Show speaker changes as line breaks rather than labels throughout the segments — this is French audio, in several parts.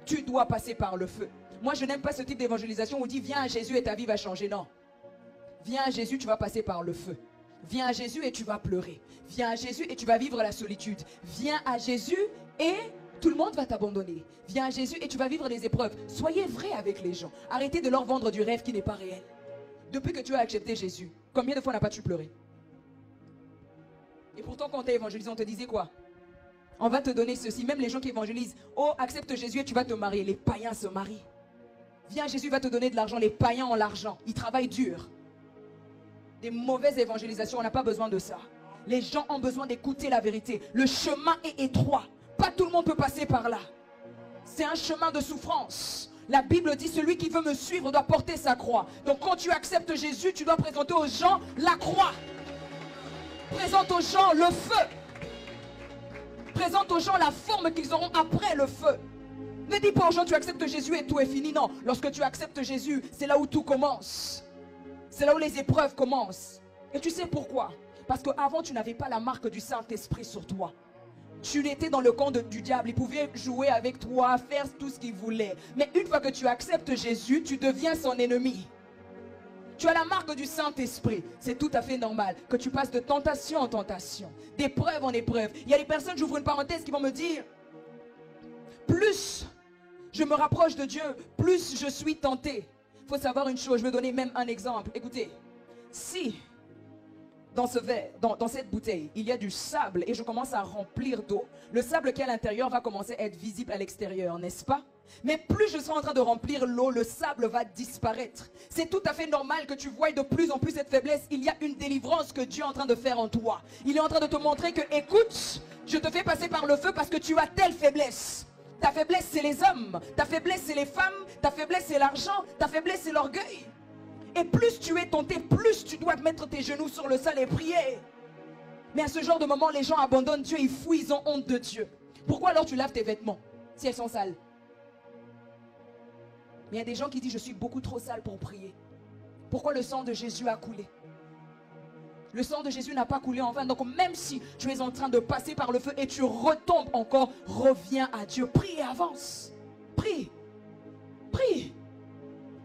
tu dois passer par le feu. Moi, je n'aime pas ce type d'évangélisation où on dit viens à Jésus et ta vie va changer. Non. Viens à Jésus, tu vas passer par le feu. Viens à Jésus et tu vas pleurer. Viens à Jésus et tu vas vivre la solitude. Viens à Jésus et tout le monde va t'abandonner. Viens à Jésus et tu vas vivre des épreuves. Soyez vrai avec les gens. Arrêtez de leur vendre du rêve qui n'est pas réel. Depuis que tu as accepté Jésus, combien de fois n'as-tu pas pleuré? Et pourtant, quand on t'a évangélisé, on te disait quoi? On va te donner ceci. Même les gens qui évangélisent, oh, accepte Jésus et tu vas te marier. Les païens se marient. Viens, Jésus va te donner de l'argent. Les païens ont l'argent. Ils travaillent dur. Des mauvaises évangélisations, on n'a pas besoin de ça. Les gens ont besoin d'écouter la vérité. Le chemin est étroit. Pas tout le monde peut passer par là. C'est un chemin de souffrance. La Bible dit, celui qui veut me suivre doit porter sa croix. Donc quand tu acceptes Jésus, tu dois présenter aux gens la croix. Présente aux gens le feu. Présente aux gens la forme qu'ils auront après le feu. Ne dis pas aux gens, tu acceptes Jésus et tout est fini. Non, lorsque tu acceptes Jésus, c'est là où tout commence. C'est là où les épreuves commencent. Et tu sais pourquoi? Parce qu'avant, tu n'avais pas la marque du Saint-Esprit sur toi. Tu étais dans le camp du diable. Il pouvait jouer avec toi, faire tout ce qu'il voulait. Mais une fois que tu acceptes Jésus, tu deviens son ennemi. Tu as la marque du Saint-Esprit. C'est tout à fait normal que tu passes de tentation en tentation, d'épreuve en épreuve. Il y a des personnes, j'ouvre une parenthèse, qui vont me dire, plus je me rapproche de Dieu, plus je suis tenté. Il faut savoir une chose, je vais donner même un exemple. Écoutez, si dans ce verre, dans cette bouteille, il y a du sable et je commence à remplir d'eau, le sable qui est à l'intérieur va commencer à être visible à l'extérieur, n'est-ce pas? Mais plus je serai en train de remplir l'eau, le sable va disparaître. C'est tout à fait normal que tu voies de plus en plus cette faiblesse. Il y a une délivrance que Dieu est en train de faire en toi. Il est en train de te montrer que, écoute, je te fais passer par le feu parce que tu as telle faiblesse. Ta faiblesse, c'est les hommes. Ta faiblesse, c'est les femmes. Ta faiblesse, c'est l'argent. Ta faiblesse, c'est l'orgueil. Et plus tu es tenté, plus tu dois mettre tes genoux sur le sol et prier. Mais à ce genre de moment, les gens abandonnent Dieu, ils fuient, ils ont honte de Dieu. Pourquoi alors tu laves tes vêtements si elles sont sales? Mais il y a des gens qui disent, je suis beaucoup trop sale pour prier. Pourquoi le sang de Jésus a coulé? Le sang de Jésus n'a pas coulé en vain. Donc même si tu es en train de passer par le feu et tu retombes encore, reviens à Dieu. Prie et avance. Prie. Prie.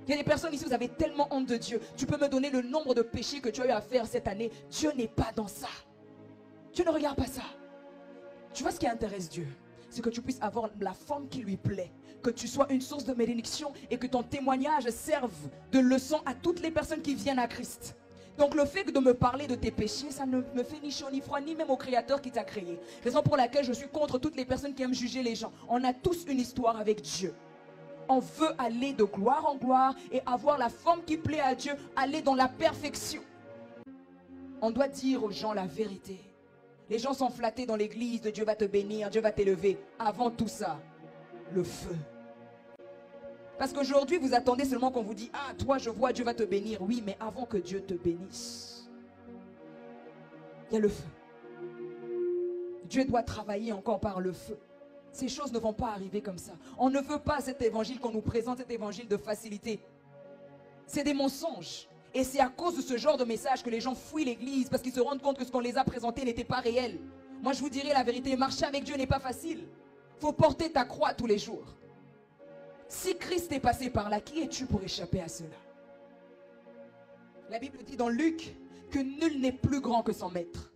Il y a des personnes ici, vous avez tellement honte de Dieu. Tu peux me donner le nombre de péchés que tu as eu à faire cette année. Dieu n'est pas dans ça. Dieu ne regarde pas ça. Tu vois ce qui intéresse Dieu? C'est que tu puisses avoir la forme qui lui plaît. Que tu sois une source de bénédiction et que ton témoignage serve de leçon à toutes les personnes qui viennent à Christ. Donc le fait de me parler de tes péchés, ça ne me fait ni chaud ni froid, ni même au Créateur qui t'a créé. Raison pour laquelle je suis contre toutes les personnes qui aiment juger les gens. On a tous une histoire avec Dieu. On veut aller de gloire en gloire et avoir la forme qui plaît à Dieu, aller dans la perfection. On doit dire aux gens la vérité. Les gens sont flattés dans l'église de Dieu va te bénir, Dieu va t'élever. Avant tout ça, le feu. Parce qu'aujourd'hui, vous attendez seulement qu'on vous dise, ah, toi, je vois, Dieu va te bénir. Oui, mais avant que Dieu te bénisse, il y a le feu. Dieu doit travailler encore par le feu. Ces choses ne vont pas arriver comme ça. On ne veut pas cet évangile qu'on nous présente, cet évangile de facilité. C'est des mensonges. Et c'est à cause de ce genre de message que les gens fuient l'église parce qu'ils se rendent compte que ce qu'on les a présenté n'était pas réel. Moi, je vous dirai la vérité, marcher avec Dieu n'est pas facile. Il faut porter ta croix tous les jours. Si Christ est passé par là, qui es-tu pour échapper à cela? La Bible dit dans Luc que nul n'est plus grand que son maître.